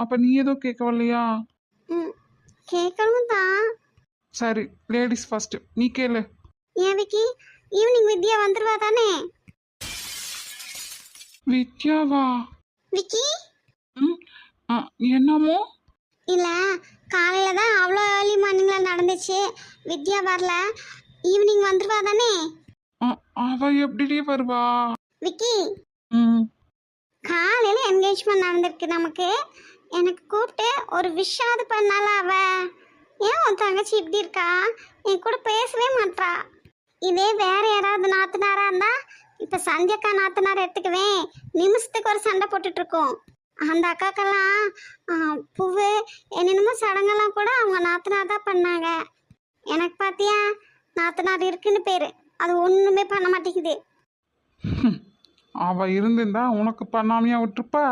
அப்ப நீ எதுவும் கேட்கவில்லையா? ம் கேட்கணும் தான். சரி, லேடிஸ் ஃபர்ஸ்ட், நீ கேளு. ஏன் விக்கி, ஈவினிங் வித்யா வந்துருவா தானே? வித்யாவா? விக்கி ம் ஆ, என்னமோ? இல்லை, காலையில் தான் அவ்வளோ ஏர்லி மார்னிங்கில் நடந்துச்சு. வித்யா வரல, ஈவினிங் வந்துருவா தானே? ஆ, அவ எப்படி வருவா? விக்கி, ம் காலையில் என்கேஜ்மெண்ட் நடந்திருக்கு நமக்கு. எனக்கு கூப்பிட்டு ஒரு விஷாது பண்ணால அவ. ஏன் உன் தங்கச்சி இப்படி இருக்கா? என் கூட பேசவே மாட்றா. இதே வேற யாராவது நாத்தனாரா இருந்தா இப்போ சந்தியக்கா நாத்தனார் எடுத்துக்குவேன், நிமிஷத்துக்கு ஒரு சண்டை போட்டுட்டு இருக்கோம். அந்த அக்காக்கெல்லாம் பூவு என்னென்னமோ சடங்கெல்லாம் கூட அவங்க நாத்தனார் தான் பண்ணாங்க. எனக்கு பார்த்தியா, நாத்தனார் இருக்குன்னு பேர், அது ஒன்றுமே பண்ண மாட்டேங்குது. அவ இருந்திருந்தா உனக்கு பண்ணாமையா விட்டுருப்பா?